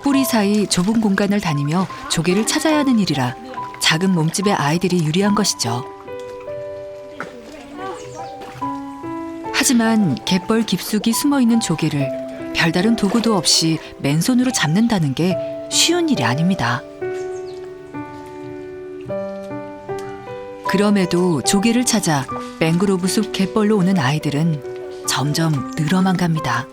뿌리 사이 좁은 공간을 다니며 조개를 찾아야 하는 일이라 작은 몸집의 아이들이 유리한 것이죠. 하지만 갯벌 깊숙이 숨어있는 조개를 별다른 도구도 없이 맨손으로 잡는다는 게 쉬운 일이 아닙니다. 그럼에도 조개를 찾아 맹그로브 숲 갯벌로 오는 아이들은 점점 늘어만 갑니다.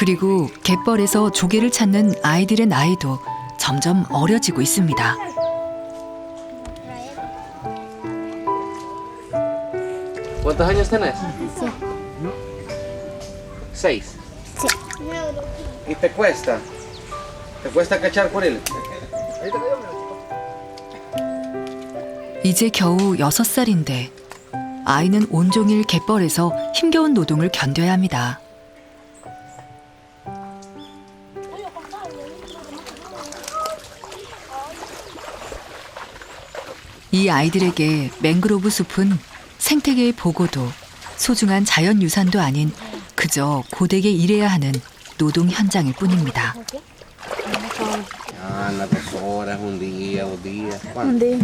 그리고 갯벌에서 조개를 찾는 아이들의 나이도 점점 어려지고 있습니다. ¿Cuántos años tenés? Sí. 6. Sí. ¿Y te cuesta? ¿Te cuesta cachar por él? 이제 겨우 6살인데 아이는 온종일 갯벌에서 힘겨운 노동을 견뎌야 합니다. 이 아이들에게 맹그로브 숲은 생태계의 보고도 소중한 자연유산도 아닌 그저 고되게 일해야 하는 노동 현장일 뿐입니다. Anda 2 horas, un día, 2 días. Un ¿Cuánto? día.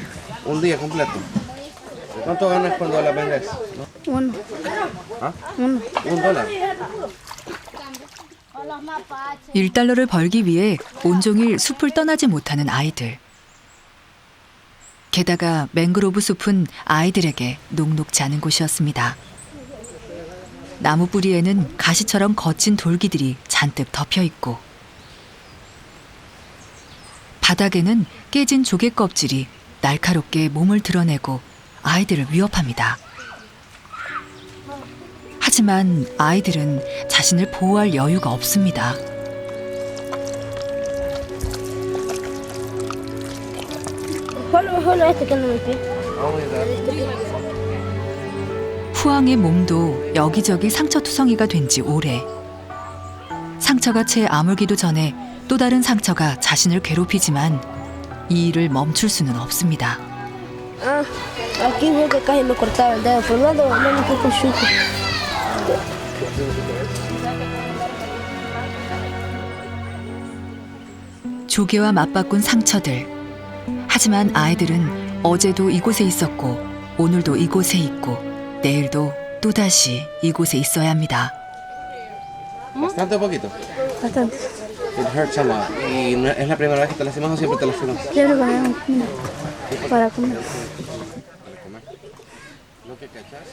Un día completo. ¿Cuánto ganas cuando la vendes? Uno. ¿Ah? Uno. $1. $1를 벌기 위해 온종일 숲을 떠나지 못하는 아이들. 게다가 맹그로브 숲은 아이들에게 녹록지 않은 곳이었습니다. 나무 뿌리에는 가시처럼 거친 돌기들이 잔뜩 덮여 있고 바닥에는 깨진 조개 껍질이 날카롭게 몸을 드러내고 아이들을 위협합니다. 하지만 아이들은 자신을 보호할 여유가 없습니다. 후앙의 몸도 여기저기 상처투성이가 된 지 오래. 상처가 채 아물기도 전에 또 다른 상처가 자신을 괴롭히지만 이 일을 멈출 수는 없습니다. Ah, aquí fue que casi me cortaba el dedo. Por un lado, no me fue con chuco. 조개와 맞바꾼 상처들. 하지만 아이들은 어제도 이곳에 있었고 오늘도 이곳에 있고 내일도 또다시 이곳에 있어야 합니다. ¿Bastante o poquito? Bastante. It hurts a lot. ¿Y no es la primera vez que te lastimas o siempre te lastimas? Siempre comemos para comer. ¿Lo que cachas?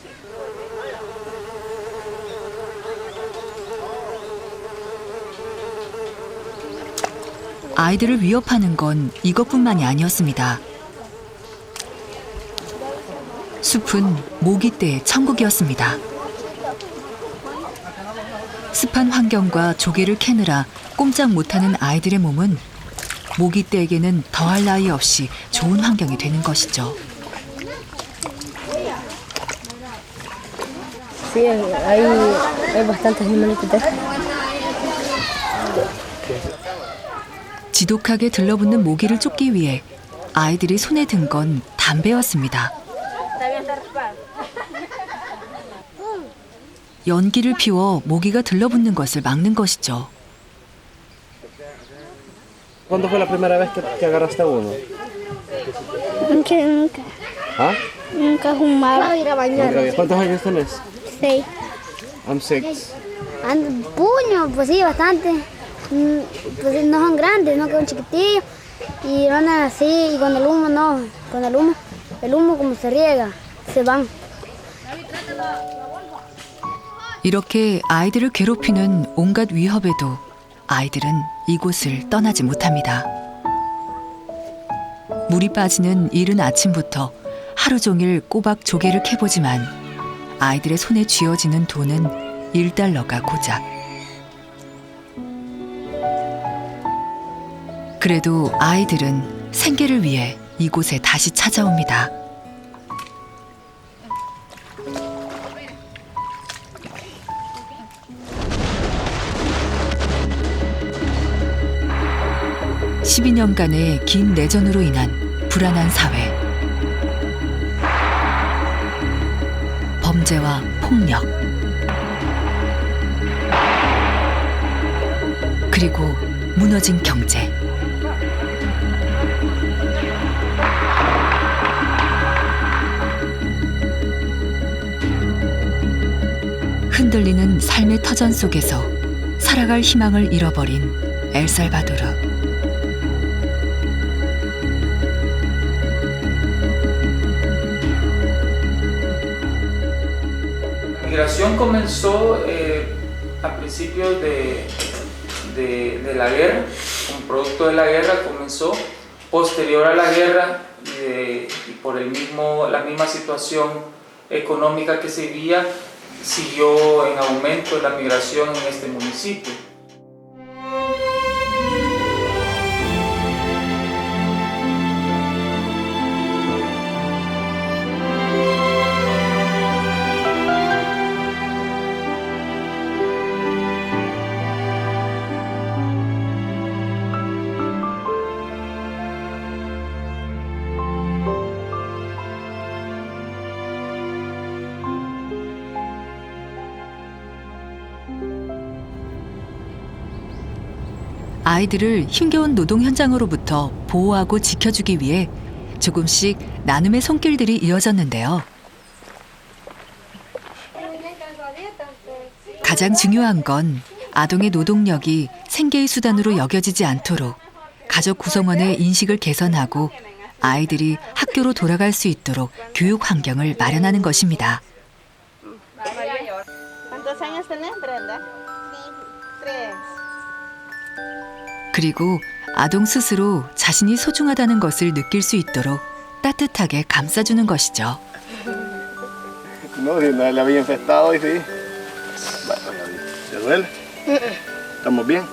아이들을 위협하는 건 이것뿐만이 아니었습니다. 숲은 모기떼의 천국이었습니다. 습한 환경과 조개를 캐느라 꼼짝 못하는 아이들의 몸은 모기떼에게는 더할 나위 없이 좋은 환경이 되는 것이죠. Sí, hay bastantes animalitos de estos. 지독하게 들러붙는 모기를 쫓기 위해 아이들이 손에 든 건 담배였습니다. 연기를 피워 모기가 들러붙는 것을 막는 것이죠. ¿Cuándo fue la primera vez que agarraste uno? Nunca. ¿Ah? Nunca fumaba. Ir a bañar. ¿Cuántos años tenés? 6. I'm 6. Puño, pues sí, bastante. Pues no son grandes, no quedan chiquitillos. Y no andan así, y con el humo no. Con el humo como se riega, se van. 이렇게 아이들을 괴롭히는 온갖 위협에도 아이들은 이곳을 떠나지 못합니다. 물이 빠지는 이른 아침부터 하루 종일 꼬박 조개를 캐보지만 아이들의 손에 쥐어지는 돈은 $1가 고작. 그래도 아이들은 생계를 위해 이곳에 다시 찾아옵니다. (12년간의) 긴 내전으로 인한 불안한 사회, 범죄와 폭력, 그리고 무너진 경제. 흔들리는 삶의 터전 속에서 살아갈 희망을 잃어버린 엘살바도르. La migración comenzó a principios de la guerra, como producto de la guerra comenzó, posterior a la guerra y por la misma situación económica que se vivía, siguió en aumento la migración en este municipio. 아이들을 힘겨운 노동 현장으로부터 보호하고 지켜주기 위해 조금씩 나눔의 손길들이 이어졌는데요. 가장 중요한 건 아동의 노동력이 생계의 수단으로 여겨지지 않도록 가족 구성원의 인식을 개선하고 아이들이 학교로 돌아갈 수 있도록 교육 환경을 마련하는 것입니다. 그리고 아동 스스로 자신이 소중하다는 것을 느낄 수 있도록 따뜻하게 감싸주는 것이죠. No, si no la había infestado y sí. ¿Te duele? ¿Estamos bien?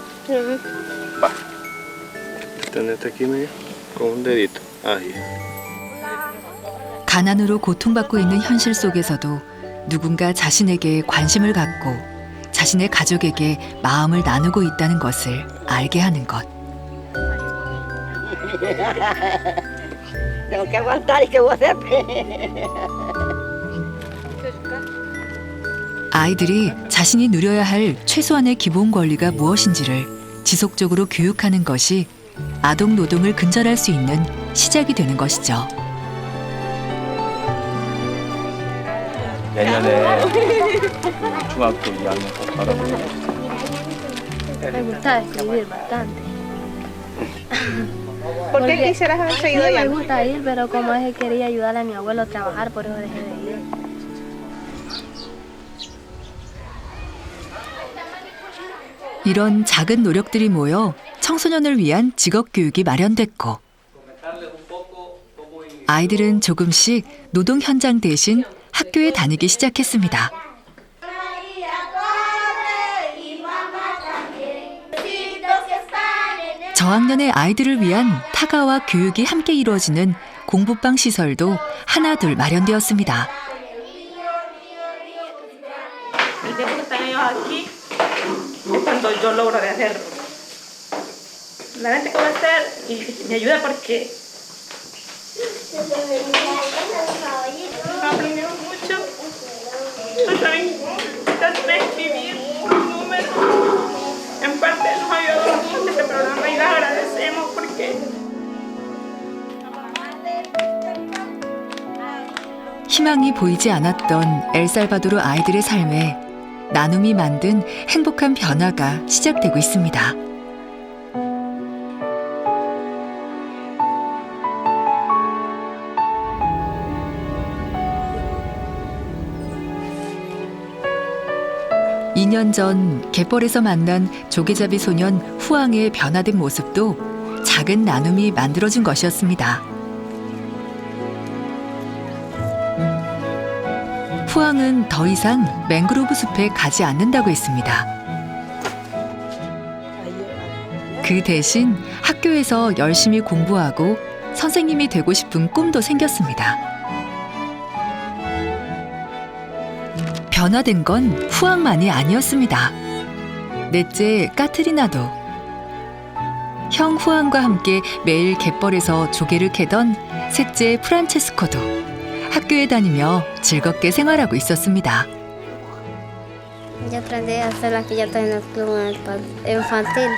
Va. Tenete aquí medio con un dedito. Ahí. 가난으로 고통받고 있는 현실 속에서도 누군가 자신에게 관심을 갖고 자신의 가족에게 마음을 나누고 있다는 것을 알게 하는 것. Tengo que aguantar y qué voy a hacer. 아이들이 자신이 누려야 할 최소한의 기본 권리가 무엇인지를 지속적으로 교육하는 것이 아동 노동을 근절할 수 있는 시작이 되는 것이죠. 내년에 중학교 2학년 꼭 받아보려고. Me gusta escribir bastante. ¿Por qué quisieras haber Sí, seguido me allá? gusta ir, pero como es que quería ayudar a mi abuelo a trabajar, por eso dejé de ir. 이런 작은 노력들이 모여 청소년을 위한 직업 교육이 마련됐고 아이들은 조금씩 노동 현장 대신 학교에 다니기 시작했습니다. 저학년의 아이들을 위한 타가와 교육이 함께 이루어지는 공부방 시설도 하나둘 마련되었습니다. El tiempo que están ellos aquí es cuando yo logro de hacerlo. La gente que va a hacer y me ayuda porque aprendieron mucho. No saben escribir números. En parte nos ayudó mucho este programa y les agradecemos porque 희망이 보이지 않았던 엘살바도르 아이들의 삶에 나눔이 만든 행복한 변화가 시작되고 있습니다. (2년) 전 갯벌에서 만난 조개잡이 소년 후앙의 변화된 모습도 작은 나눔이 만들어준 것이었습니다. 후앙은 더 이상 맹그로브 숲에 가지 않는다고 했습니다. 그 대신 학교에서 열심히 공부하고 선생님이 되고 싶은 꿈도 생겼습니다. 변화된 건 후앙만이 아니었습니다. 넷째 까트리나도 형 후앙과 함께 매일 갯벌에서 조개를 캐던 셋째 프란체스코도 학교에 다니며 즐겁게 생활하고 있었습니다. Yo aprendí a hacer las piñatas en el club infantil.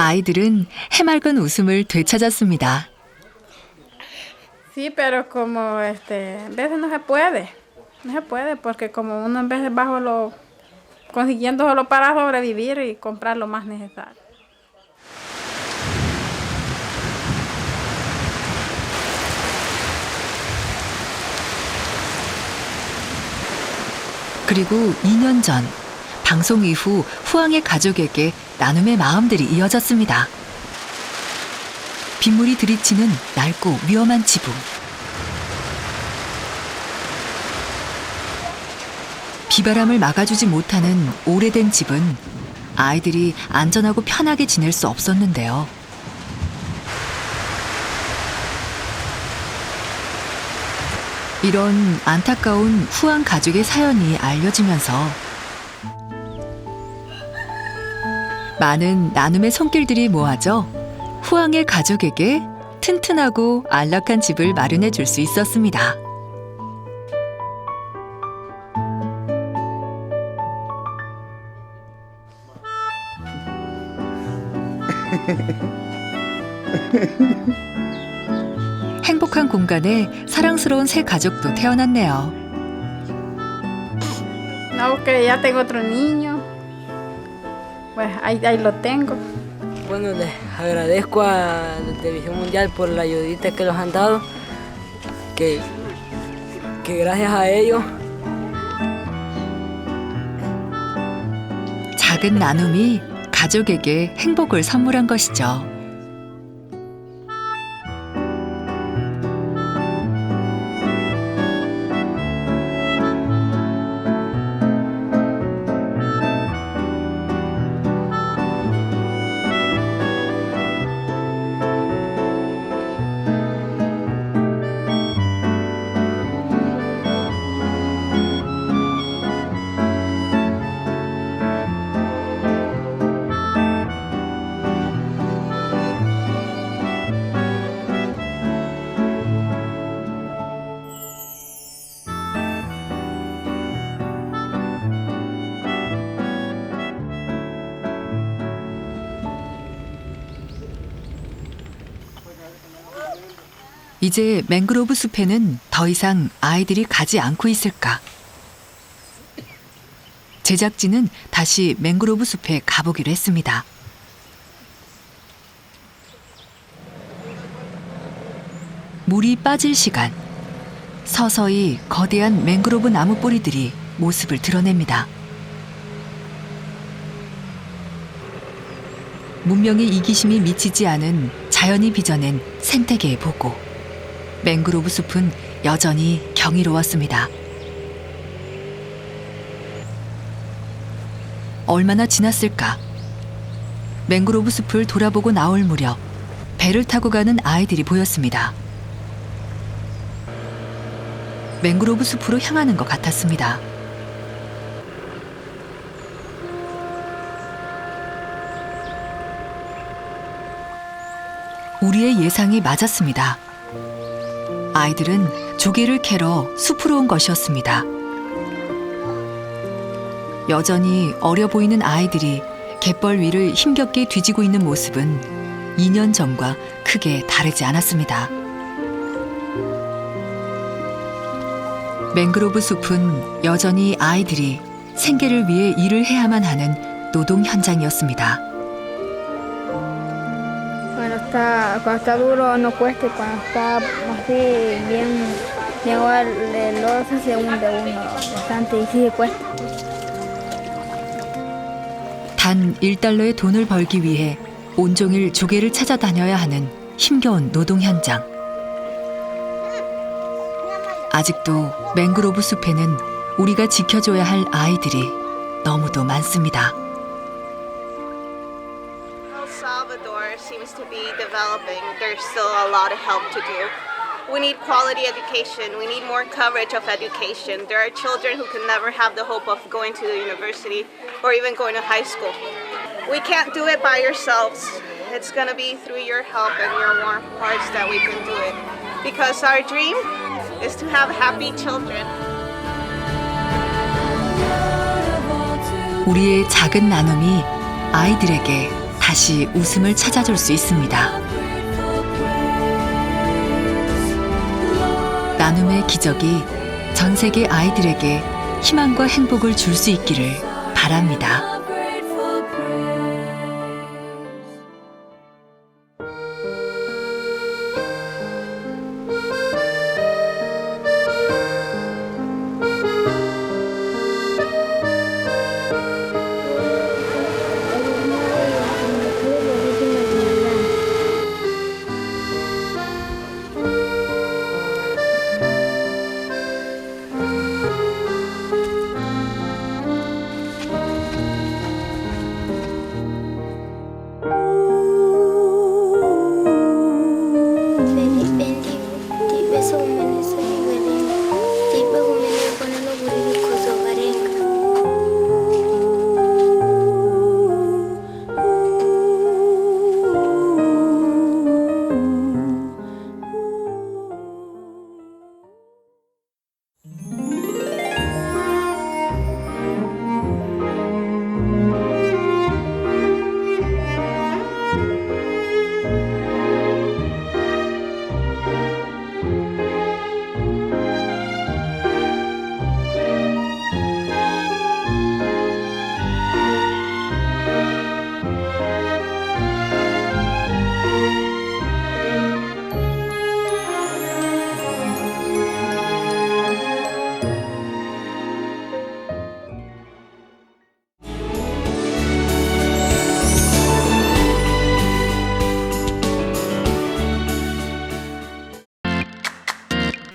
아이들은 해맑은 웃음을 되찾았습니다. Sí, pero como a veces no se puede. No se puede porque como uno en veces consiguiendo solo para sobrevivir y comprar lo más necesario. 그리고 2년 전 방송 이후 후왕의 가족에게 나눔의 마음들이 이어졌습니다. 빗물이 들이치는 낡고 위험한 지붕. 비바람을 막아주지 못하는 오래된 집은 아이들이 안전하고 편하게 지낼 수 없었는데요. 이런 안타까운 후왕 가족의 사연이 알려지면서 많은 나눔의 손길들이 모아져 후왕의 가족에게 튼튼하고 안락한 집을 마련해 줄 수 있었습니다. 행복한 공간에 사랑스러운 새 가족도 태어났네요. No, que ya tengo otro niño. Pues ahí lo tengo. Bueno, les agradezco a la Televisión Mundial por la ayudita que nos han dado, que gracias a ellos. 작은 나눔이 가족에게 행복을 선물한 것이죠. 이제 맹그로브 숲에는 더 이상 아이들이 가지 않고 있을까? 제작진은 다시 맹그로브 숲에 가보기로 했습니다. 물이 빠질 시간. 서서히 거대한 맹그로브 나무 뿌리들이 모습을 드러냅니다. 문명의 이기심이 미치지 않은 자연이 빚어낸 생태계의 보고. 맹그로브 숲은 여전히 경이로웠습니다. 얼마나 지났을까? 맹그로브 숲을 돌아보고 나올 무렵 배를 타고 가는 아이들이 보였습니다. 맹그로브 숲으로 향하는 것 같았습니다. 우리의 예상이 맞았습니다. 아이들은 조개를 캐러 숲으로 온 것이었습니다. 여전히 어려 보이는 아이들이 갯벌 위를 힘겹게 뒤지고 있는 모습은 2년 전과 크게 다르지 않았습니다. 맹그로브 숲은 여전히 아이들이 생계를 위해 일을 해야만 하는 노동 현장이었습니다. Cuando está duro no cuesta, cuando está así bien el lodo se hunde uno bastante y sí cuesta. 단 1달러의 돈을 벌기 위해 온종일 조개를 찾아다녀야 하는 힘겨운 노동 현장. 아직도 맹그로브 숲에는 우리가 지켜줘야 할 아이들이 너무도 많습니다. Salvador seems to be developing. There's still a lot of help to do. We need quality education. We need more coverage of education. There are children who can never have the hope of going to the university or even going to high school. We can't do it by yourselves. It's going to be through your help and your warm hearts that we can do it. Because our dream is to have happy children. 우리의 작은 나눔이 아이들에게 다시 웃음을 찾아줄 수 있습니다. 나눔의 기적이 전 세계 아이들에게 희망과 행복을 줄 수 있기를 바랍니다.